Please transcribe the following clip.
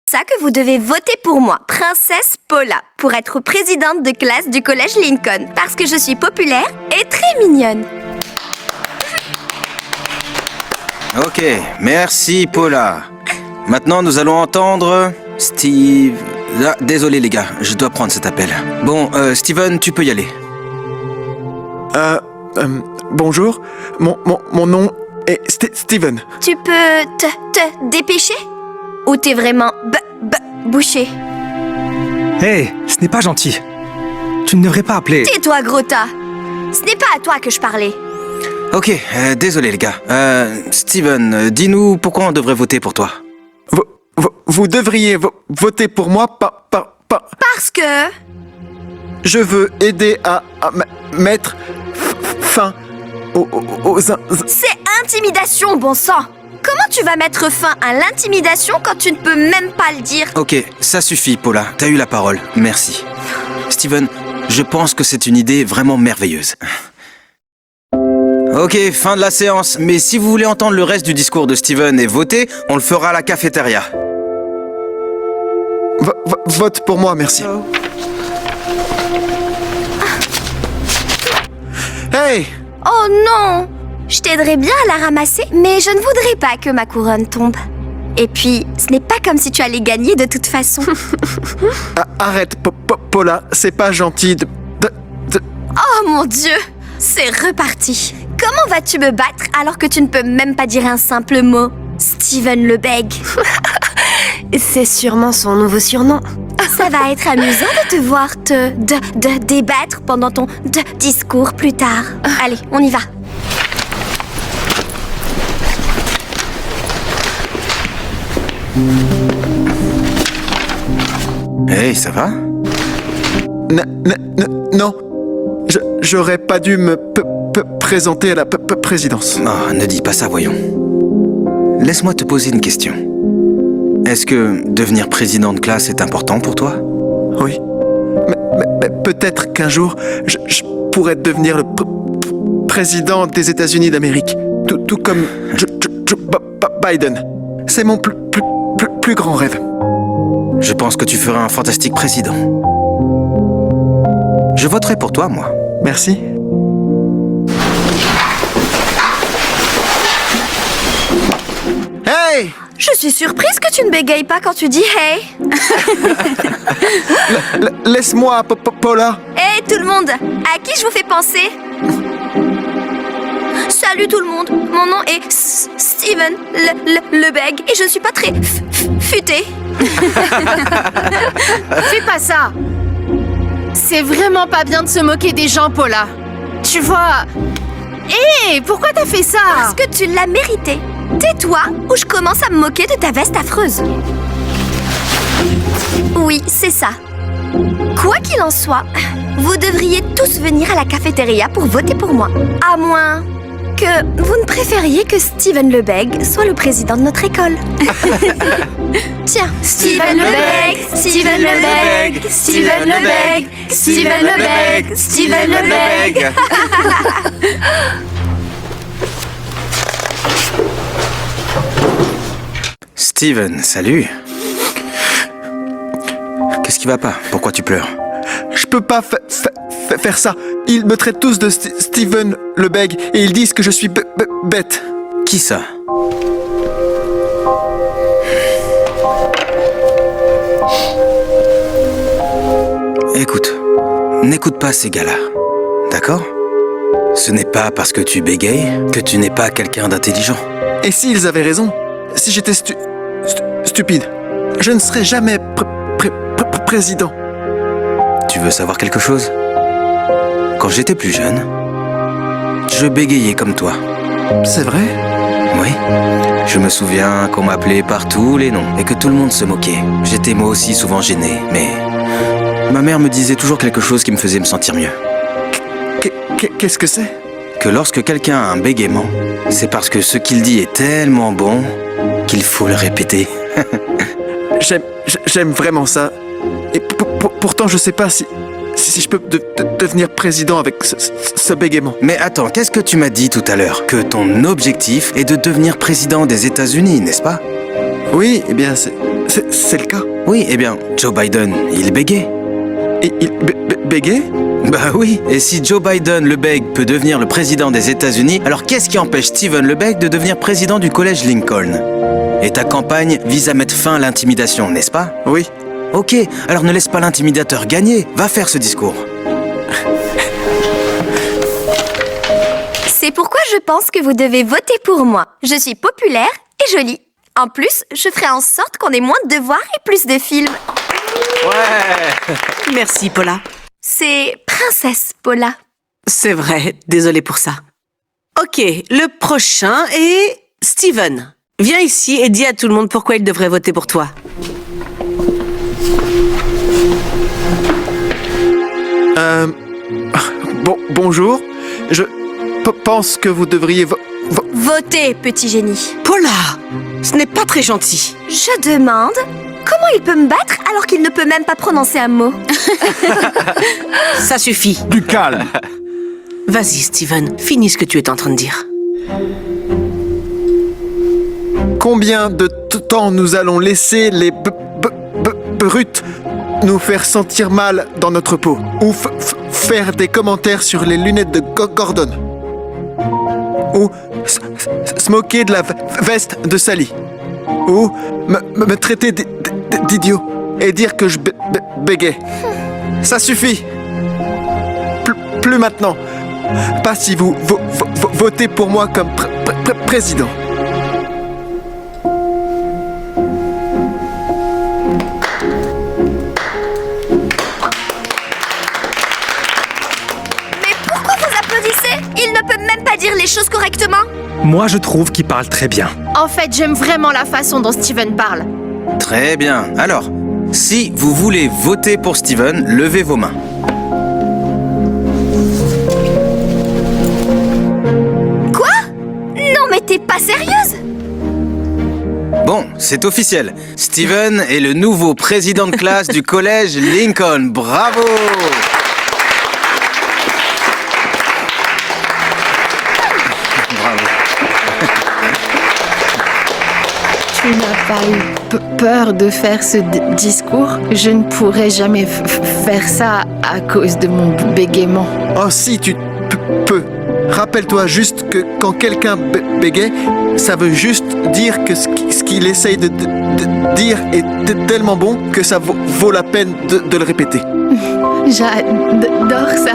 ça que vous devez voter pour moi, Princesse Paula, pour être présidente de classe du collège Lincoln, parce que je suis populaire et très mignonne. Ok, merci Paula. Maintenant, nous allons entendre Steve... Ah, désolé les gars, je dois prendre cet appel. Bon, Steven, tu peux y aller. Bonjour, mon nom est Steven. Tu peux te dépêcher? Ou t'es vraiment bouché? Hey, ce n'est pas gentil. Tu ne devrais pas appeler... Tais-toi, gros tas. Ce n'est pas à toi que je parlais. Ok, désolé les gars. Steven, dis-nous pourquoi on devrait voter pour toi. Vous devriez voter pour moi Parce que... Je veux aider à mettre fin aux C'est intimidation, bon sang! Comment tu vas mettre fin à l'intimidation quand tu ne peux même pas le dire? Ok, ça suffit Paula, t'as eu la parole, merci. Steven, je pense que c'est une idée vraiment merveilleuse. Ok, fin de la séance, mais si vous voulez entendre le reste du discours de Steven et voter, on le fera à la cafétéria. Vote pour moi, merci. Hey! Oh non! Je t'aiderais bien à la ramasser, mais je ne voudrais pas que ma couronne tombe. Et puis, ce n'est pas comme si tu allais gagner de toute façon. Arrête, Paula, c'est pas gentil de... Oh mon Dieu! C'est reparti. Comment vas-tu me battre alors que tu ne peux même pas dire un simple mot? Steven le Bègue. C'est sûrement son nouveau surnom. Ça va être amusant de te voir te débattre pendant ton discours plus tard. Allez, on y va. Hey, ça va? Non, j'aurais pas dû me présenter à la présidence. Oh, ne dis pas ça, voyons. Laisse-moi te poser une question. Est-ce que devenir président de classe est important pour toi? Oui, mais peut-être qu'un jour, je pourrais devenir le président des États-Unis d'Amérique, tout comme Joe Biden. C'est mon plus grand rêve. Je pense que tu ferais un fantastique président. Je voterai pour toi, moi. Merci. Hey! Je suis surprise que tu ne bégayes pas quand tu dis « Hey ». Laisse-moi, Paula. Hey tout le monde, à qui je vous fais penser? Salut tout le monde, mon nom est Steven le Bègue et je ne suis pas très futée. Fais pas ça! C'est vraiment pas bien de se moquer des gens, Paula. Tu vois... Hé, pourquoi t'as fait ça? Parce que tu l'as mérité. Tais-toi ou je commence à me moquer de ta veste affreuse. Oui, c'est ça. Quoi qu'il en soit, vous devriez tous venir à la cafétéria pour voter pour moi. À moins que vous ne préfériez que Steven le Bègue soit le président de notre école. Tiens, Steven le Bègue, Steven le Bègue, Steven le Bègue, Steven le Bègue, Steven le Bègue. Steven, salut. Qu'est-ce qui va pas? Pourquoi tu pleures? Je peux pas faire ça. Ils me traitent tous de Steven le Bègue et ils disent que je suis bête. Qui ça? Écoute, n'écoute pas ces gars-là, d'accord? Ce n'est pas parce que tu bégayes que tu n'es pas quelqu'un d'intelligent. Et s'ils avaient raison, si j'étais stupide, je ne serais jamais président. Tu veux savoir quelque chose? Quand j'étais plus jeune, je bégayais comme toi. C'est vrai? Oui. Je me souviens qu'on m'appelait par tous les noms et que tout le monde se moquait. J'étais moi aussi souvent gêné, mais ma mère me disait toujours quelque chose qui me faisait me sentir mieux. Qu'est-ce que c'est? Que lorsque quelqu'un a un bégaiement, c'est parce que ce qu'il dit est tellement bon qu'il faut le répéter. J'aime vraiment ça. Et pourtant, je sais pas si je peux devenir président avec ce bégaiement. Mais attends, qu'est-ce que tu m'as dit tout à l'heure? Que ton objectif est de devenir président des États-Unis, n'est-ce pas? Oui, eh bien, c'est le cas. Oui, eh bien, Joe Biden, il bégait. Et il bégait? Bah oui, et si Joe Biden, le bègue, peut devenir le président des États-Unis, alors qu'est-ce qui empêche Stephen le bègue de devenir président du collège Lincoln? Et ta campagne vise à mettre fin à l'intimidation, n'est-ce pas? Oui. Ok, alors ne laisse pas l'intimidateur gagner, va faire ce discours. C'est pourquoi je pense que vous devez voter pour moi. Je suis populaire et jolie. En plus, je ferai en sorte qu'on ait moins de devoirs et plus de films. Ouais. Merci, Paula. C'est Princesse Paula. C'est vrai, désolé pour ça. Ok, le prochain est Steven. Viens ici et dis à tout le monde pourquoi il devrait voter pour toi. Bonjour. Je pense que vous devriez Votez, petit génie. Paula, ce n'est pas très gentil. Je demande comment il peut me battre alors qu'il ne peut même pas prononcer un mot. Ça suffit. Du calme. Vas-y, Steven, finis ce que tu es en train de dire. Combien de temps nous allons laisser les brutes nous faire sentir mal dans notre peau? Ou faire des commentaires sur les lunettes de Gordon? Ou se moquer de la veste de Sally? Ou me traiter d'idiot et dire que je bégais? Ça suffit. Plus maintenant. Pas si vous votez pour moi comme président. Mais pourquoi vous applaudissez? Il ne peut même pas dire les choses correctement. Moi, je trouve qu'il parle très bien. En fait, j'aime vraiment la façon dont Steven parle. Très bien. Alors, si vous voulez voter pour Steven, levez vos mains. Quoi? Non mais t'es pas sérieuse? Bon, c'est officiel. Steven est le nouveau président de classe du collège Lincoln. Bravo! Bravo. Tu n'as pas eu peur de faire ce discours? Je ne pourrais jamais faire ça à cause de mon bégaiement. Oh si, tu peux. Rappelle-toi juste que quand quelqu'un bégaye, ça veut juste dire que ce qu'il essaye de dire est tellement bon que ça vaut la peine de le répéter. J'adore ça.